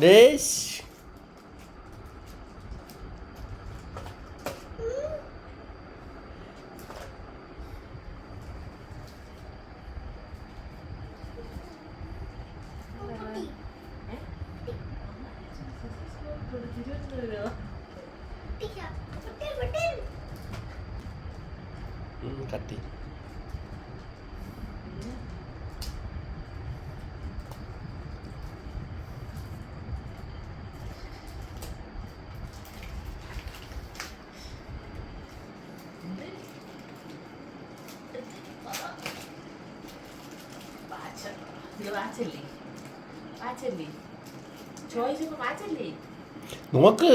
Dash കട്ടി നോക്ക്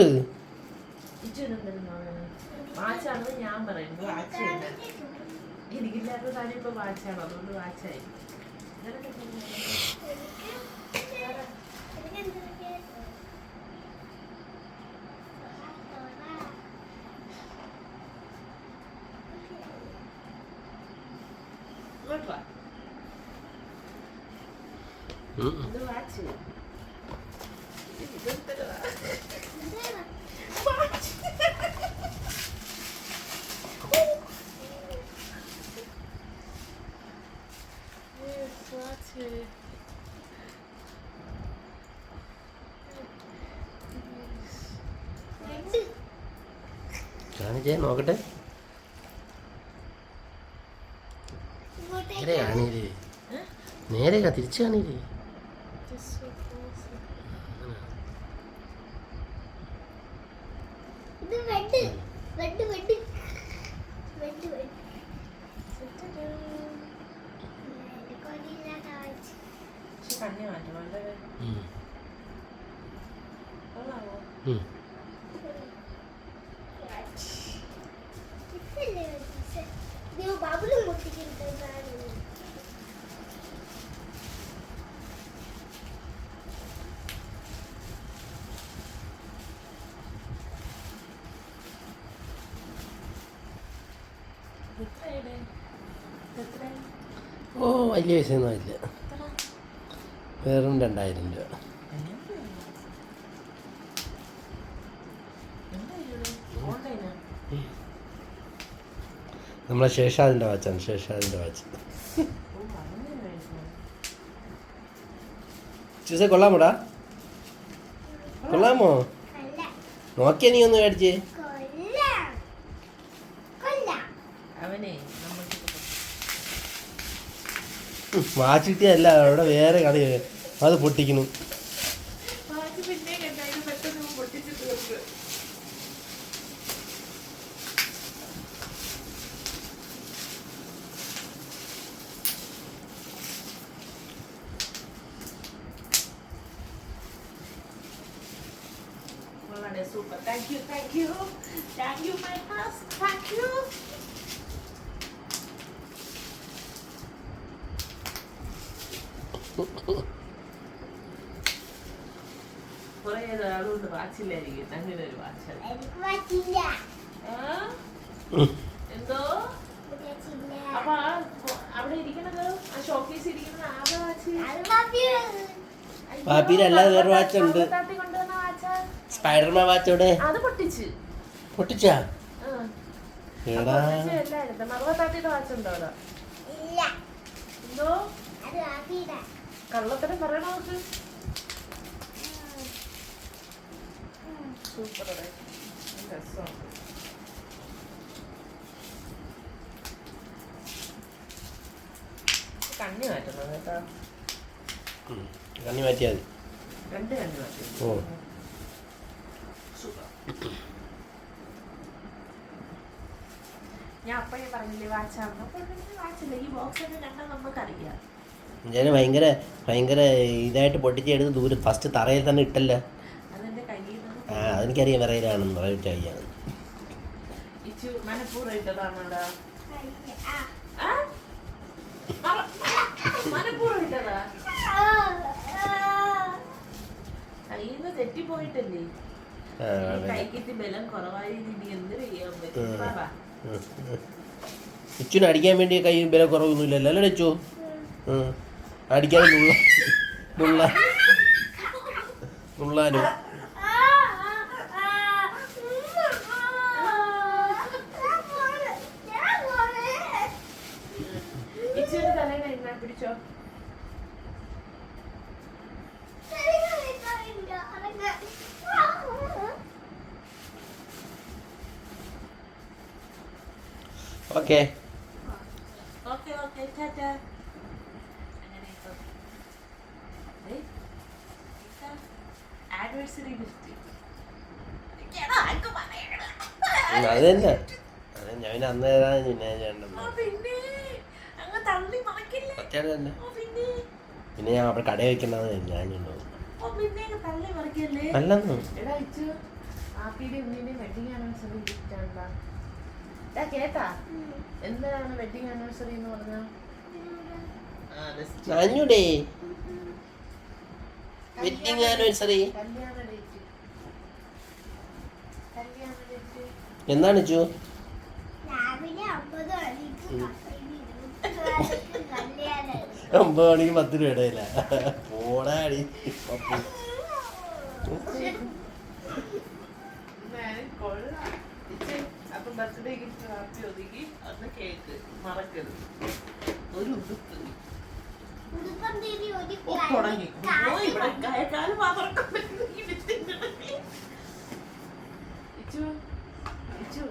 വാച്ചാണെന്ന് ഞാൻ പറയുന്നത് വാച്ചല്ല. എനിക്കില്ലാത്ത സാധനം ഇപ്പൊ വാച്ചാണ്, അതുകൊണ്ട് വാച്ചായി. ഇത് വാച്ച് കാണിച്ചേ നോക്കട്ടെ. നേരെ കാണിയില്ലേ, നേരെ തിരിച്ചു കാണിയില്ലേ. കണ്ണി മാറ്റം വളരെ ഓ വലിയ പൈസയൊന്നും ഇല്ല, വെറും 2000 രൂപ. നമ്മളെ ശേഷാദിൻ്റെ വാച്ചാണ്, ശേഷാദിൻ്റെ വാച്ച്. ചൂസെ കൊള്ളാമോടാ, കൊള്ളാമോ? നോക്കിയാ നീ ഒന്ന് മേടിച്ചേ. വാച്ച് കിട്ടിയല്ല, അവിടെ വേറെ കളി, അത് പൊട്ടിക്കുന്നു. Super. Thank you, thank you. Thank you, my house. Thank you. കുറേ നാളുകൊണ്ട് വാച്ചില്ലായിരിക്കും, അങ്ങനെ ഒരു വാച്ച്. എന്തോ അപ്പൊ അവിടെ ഇരിക്കണത്, ആ ഷോക്കേസ് ഇരിക്കുന്നത് ആകെ വാച്ച്. പാപ്പിയിൽ അല്ലാതെ വേറെ വാച്ച് ഉണ്ട്, സ്പൈഡർമാൻ വാച്ച്. അവിടെ അത് പൊട്ടിച്ച് പൊട്ടിച്ചാ മറുപത്താട്ടിയുടെ വാച്ച് ഉണ്ടോ അവിടെ? എന്തോ കള്ളത്തരം പറയണോ? സൂപ്പർ രസമാണ്. കണ്ണി മാറ്റണം കേട്ടോ, കണ്ണി മാറ്റിയാൽ മതി. 2 കണ്ണി മാറ്റി. ഓ ഞാൻ അപ്പഴേ പറഞ്ഞില്ലേ വാച്ചാണ്, വാച്ചില്ല. ഈ ബോക്സ് ഒക്കെ കണ്ടാൽ നമുക്കറിയാം. ഞാൻ ഭയങ്കര ഭയങ്കര ഇതായിട്ട് പൊട്ടിച്ചെടുത്ത് ദൂരം ഫസ്റ്റ് തറയിൽ തന്നെ ഇട്ടല്ല. അതെന്റെ കയ്യിൽ ആ അതെനിക്കറിയാം, വിറയിലാണെന്ന് റൈറ്റ് കയ്യാണ്. മനപ്പൂർവ്വം ഇട്ടതാണോ? മനപ്പൂർവ്വം ഇട്ടതാ, കയ്യിൽ നിന്ന് തെറ്റിപ്പോയിട്ടല്ലേ. കൈക്കിട്ട് ബലം കുറവായി എന്ത് ചെയ്യാൻ പറ്റും? ഇച്ചിന് അടിക്കാൻ വേണ്ടി കൈ വില കുറവൊന്നുമില്ലല്ലോ അല്ലേ ലച്ചു? അടിക്കാൻ ഉള്ളാനും ഇച്ചിരി തലേന എന്നാ പിടിച്ചോ. Okay okay okay Tata. Anniversary gift അത് തന്നെ അത് ഞാൻ അന്ന് ഏതാണ് പിന്നെ ചെയ്യണ്ടത് പിന്നെ അങ്ങ് തള്ളി മറക്കില്ലേ. സത്യം തന്നെ. പിന്നെ പിന്നെ ഞാൻ അവിടെ കടയിൽ വെക്കുന്നത് ഞാൻ ഉണ്ടാവും പിന്നെ തള്ളി മറിക്കല്ലേ. അല്ലെന്ന് എടാ ഇച്ചു ആപ്പിയുടെ ഉണ്ണിന്റെ വെഡിങ് ആനിവേഴ്സറി ഗിഫ്റ്റ് ആണ്ടാ. കേട്ടാ എന്താണ് വെഡിങ് ആനിവേഴ്സറി എന്ന് പറഞ്ഞ അഞ്ഞൂടെ വെഡിങ് ആനിവേഴ്സറി കല്യാണ ഡേറ്റ്. കല്യാണ ഡേറ്റ് എന്താണ് ചു രാവിലെ 9 മണിക്ക് 10 രൂപ ഇടയില്ല പോടാടി കൊള്ളാം. അപ്പൊ ബർത്ത്ഡേ ഗിഫ്റ്റ് ഹാപ്പി ഒതുക്കി അന്ന് കേക്ക് മറക്കരുത്. ഒരു ഉടുപ്പ് തുടങ്ങി ഇവിടെ കാലം മാത്രം ഇച്ചു ഇച്ചു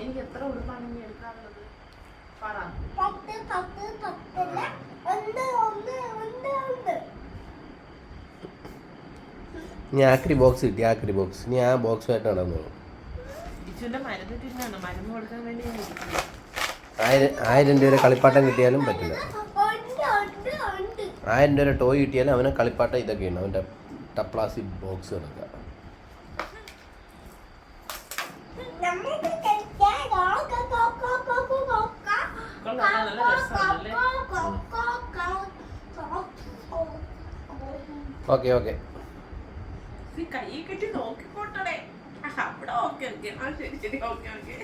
എനിക്ക് എത്ര ഉടുപ്പാണ് ഇനി എടുക്കാനുള്ളത് പറ. ഇനി ആക്രി ബോക്സ് കിട്ടി ആക്രി ബോക്സ് ഇനി ആ ബോക്സുമായിട്ട് നടന്നു ഇച്ചുവിന്റെ മരുന്ന് തിന്നാണ് മരുന്ന് കൊടുക്കാൻ വേണ്ടി ഞാൻ ഇരിക്കുന്നു. 1000 രൂപ കളിപ്പാട്ടം കിട്ടിയാലും പറ്റില്ല. 1000 രൂപ ടോയ് കിട്ടിയാലും അവന് കളിപ്പാട്ടം ഇതൊക്കെയാണ് അവൻ്റെ ടപ്ലാസ്റ്റിക് ബോക്സ് കിടക്കുക. നല്ല രസമാണല്ലേ. ഓക്കെ ഓക്കെ കൈ കെട്ടി നോക്കിക്കോട്ടേ അവിടെ. ഓക്കെ ഓക്കെ ആ ശരി ശരി ഓക്കെ ഓക്കെ.